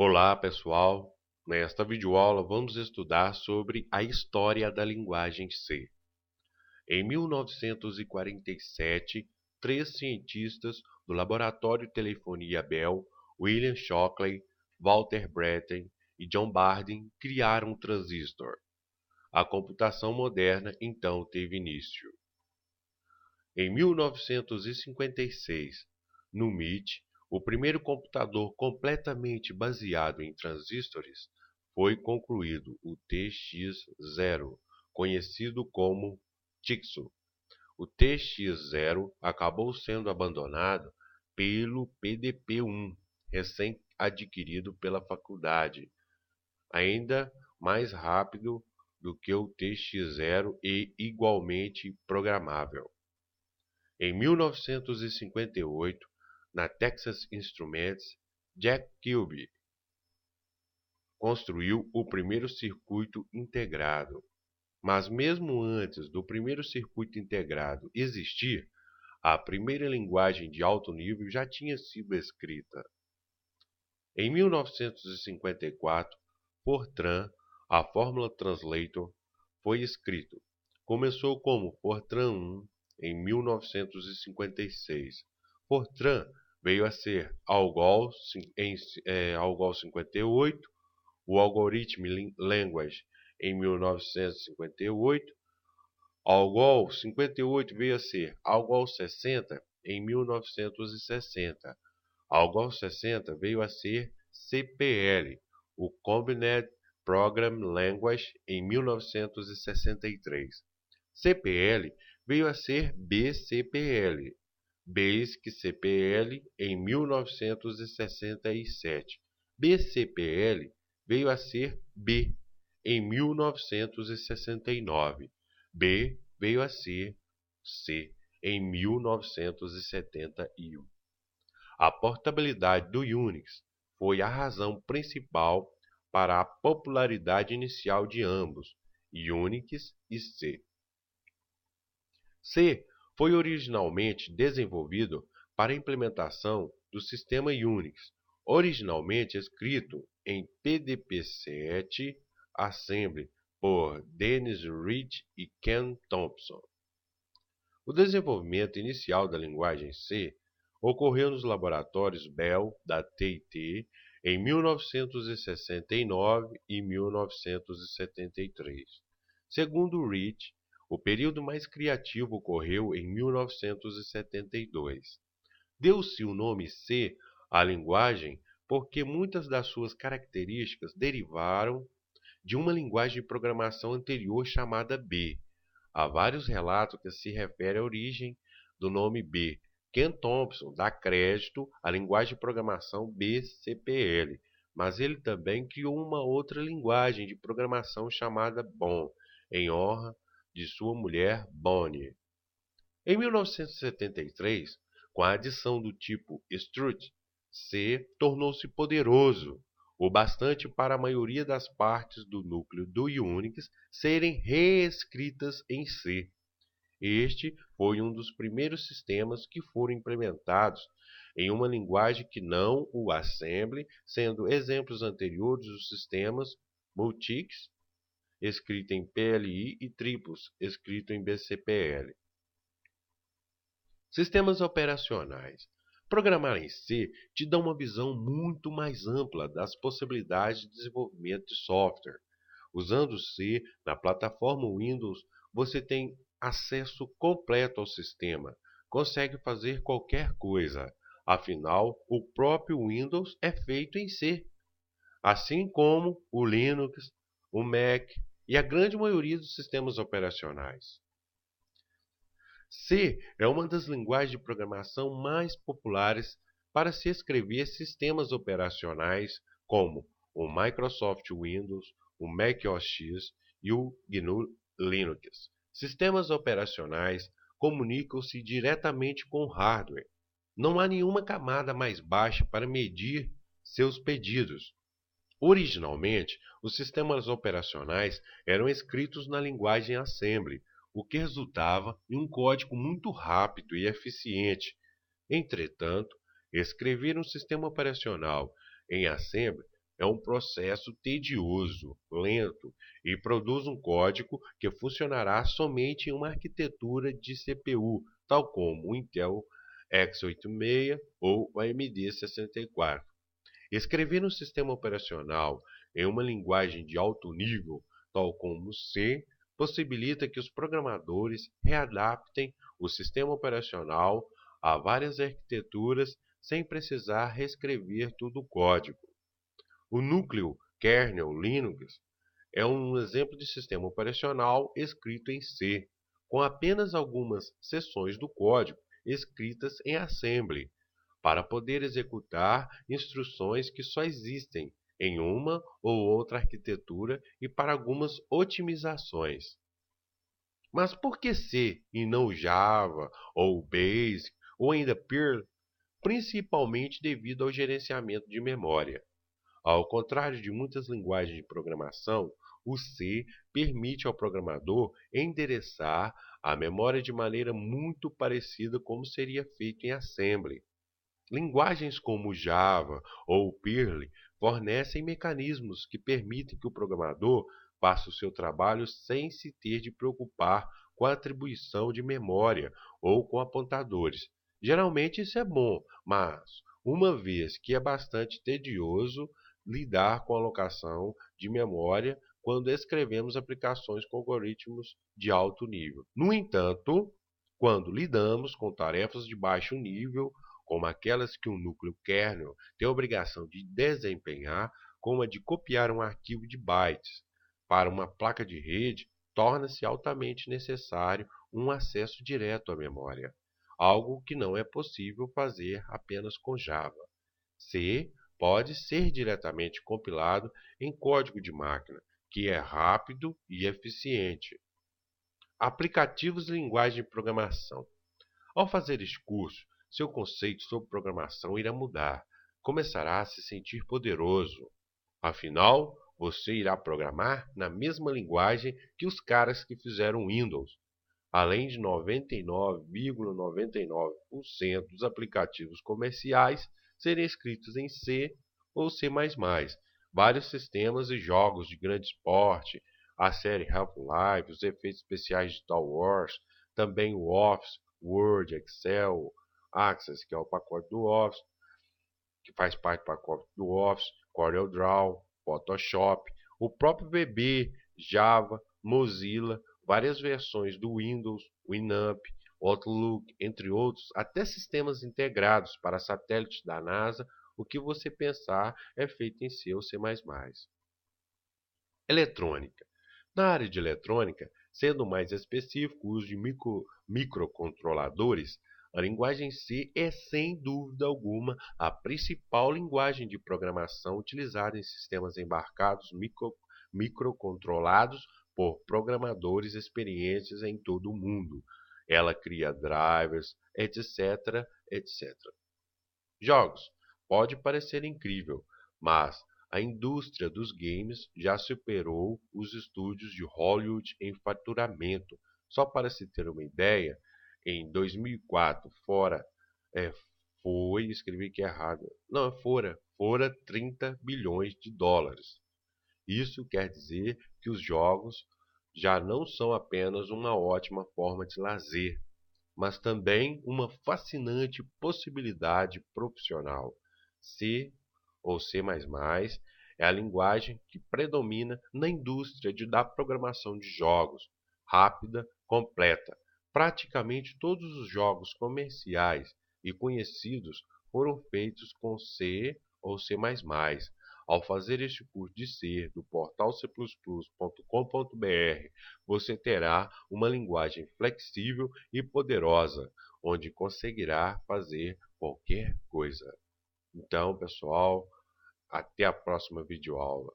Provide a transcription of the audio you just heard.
Olá, pessoal! Nesta videoaula vamos estudar sobre a história da linguagem C. Em 1947, três cientistas do Laboratório de Telefonia Bell, William Shockley, Walter Brattain e John Bardeen, criaram um transistor. A computação moderna então teve início. Em 1956, no MIT, o primeiro computador completamente baseado em transistores foi concluído, o TX-0, conhecido como Tixo. O TX-0 acabou sendo abandonado pelo PDP-1, recém-adquirido pela faculdade, ainda mais rápido do que o TX-0 e igualmente programável. Em 1958, na Texas Instruments, Jack Kilby construiu o primeiro circuito integrado. Mas mesmo antes do primeiro circuito integrado existir, a primeira linguagem de alto nível já tinha sido escrita. Em 1954, Fortran, a Fórmula Translator, foi escrito. Começou como Fortran 1 em 1956. Fortran veio a ser Algol em Algol 58, o Algorithm Language em 1958, Algol 58 veio a ser Algol 60 em 1960. Algol 60 veio a ser CPL, o Combined Program Language, em 1963. CPL veio a ser BCPL, Basic CPL, em 1967. BCPL veio a ser B, em 1969. B veio a ser C, em 1971. A portabilidade do Unix foi a razão principal para a popularidade inicial de ambos, Unix e C. C foi originalmente desenvolvido para a implementação do sistema Unix, originalmente escrito em PDP-7 Assembly por Dennis Reed e Ken Thompson. O desenvolvimento inicial da linguagem C ocorreu nos laboratórios Bell da TIT em 1969 e 1973. Segundo Reed, o período mais criativo ocorreu em 1972. Deu-se o nome C à linguagem porque muitas das suas características derivaram de uma linguagem de programação anterior chamada B. Há vários relatos que se referem à origem do nome B. Ken Thompson dá crédito à linguagem de programação BCPL, mas ele também criou uma outra linguagem de programação chamada BOM, em honra de sua mulher Bonnie. Em 1973, com a adição do tipo Strut, C tornou-se poderoso o bastante para a maioria das partes do núcleo do Unix serem reescritas em C. Este foi um dos primeiros sistemas que foram implementados em uma linguagem que não o Assembly, sendo exemplos anteriores os sistemas Multics, escrito em PLI, e Triplos, escrito em BCPL. Sistemas operacionais. Programar em C te dá uma visão muito mais ampla das possibilidades de desenvolvimento de software. Usando C na plataforma Windows, você tem acesso completo ao sistema. Consegue fazer qualquer coisa. Afinal, o próprio Windows é feito em C, assim como o Linux, o Mac e a grande maioria dos sistemas operacionais. C é uma das linguagens de programação mais populares para se escrever sistemas operacionais como o Microsoft Windows, o Mac OS X e o GNU Linux. Sistemas operacionais comunicam-se diretamente com o hardware. Não há nenhuma camada mais baixa para medir seus pedidos. Originalmente, os sistemas operacionais eram escritos na linguagem Assembly, o que resultava em um código muito rápido e eficiente. Entretanto, escrever um sistema operacional em Assembly é um processo tedioso, lento e produz um código que funcionará somente em uma arquitetura de CPU, tal como o Intel x86 ou o AMD 64. Escrever um sistema operacional em uma linguagem de alto nível, tal como C, possibilita que os programadores readaptem o sistema operacional a várias arquiteturas sem precisar reescrever todo o código. O núcleo kernel Linux é um exemplo de sistema operacional escrito em C, com apenas algumas seções do código escritas em assembly, para poder executar instruções que só existem em uma ou outra arquitetura e para algumas otimizações. Mas por que C e não Java, ou Basic, ou ainda Perl? Principalmente devido ao gerenciamento de memória. Ao contrário de muitas linguagens de programação, o C permite ao programador endereçar a memória de maneira muito parecida como seria feito em assembly. Linguagens como Java ou Perl fornecem mecanismos que permitem que o programador faça o seu trabalho sem se ter de preocupar com a atribuição de memória ou com apontadores. Geralmente isso é bom, mas uma vez que é bastante tedioso lidar com a alocação de memória quando escrevemos aplicações com algoritmos de alto nível. No entanto, quando lidamos com tarefas de baixo nível, como aquelas que o núcleo kernel tem a obrigação de desempenhar, como a de copiar um arquivo de bytes para uma placa de rede, torna-se altamente necessário um acesso direto à memória, algo que não é possível fazer apenas com Java. C pode ser diretamente compilado em código de máquina, que é rápido e eficiente. Aplicativos e linguagem de programação. Ao fazer este curso, seu conceito sobre programação irá mudar. Começará a se sentir poderoso. Afinal, você irá programar na mesma linguagem que os caras que fizeram Windows. Além de 99,99% dos aplicativos comerciais serem escritos em C ou C++. Vários sistemas e jogos de grande porte, a série Half-Life, os efeitos especiais de Star Wars, também o Office, Word, Excel, Access, que é o pacote do Office, que faz parte do pacote do Office, CorelDRAW, Photoshop, o próprio VB, Java, Mozilla, várias versões do Windows, Winamp, Outlook, entre outros, até sistemas integrados para satélites da NASA, o que você pensar é feito em C ou C++. Eletrônica. Na área de eletrônica, sendo mais específico o uso de microcontroladores, a linguagem C é, sem dúvida alguma, a principal linguagem de programação utilizada em sistemas embarcados microcontrolados por programadores experientes em todo o mundo. Ela cria drivers, etc, etc. Jogos. Pode parecer incrível, mas a indústria dos games já superou os estúdios de Hollywood em faturamento. Só para se ter uma ideia, em 2004, escrevi aqui errado, não, fora 30 bilhões de dólares. Isso quer dizer que os jogos já não são apenas uma ótima forma de lazer, mas também uma fascinante possibilidade profissional. C ou C++ é a linguagem que predomina na indústria da programação de jogos, rápida, completa. Praticamente todos os jogos comerciais e conhecidos foram feitos com C ou C++. Ao fazer este curso de C do portal cplus.com.br, você terá uma linguagem flexível e poderosa, onde conseguirá fazer qualquer coisa. Então, pessoal, até a próxima videoaula.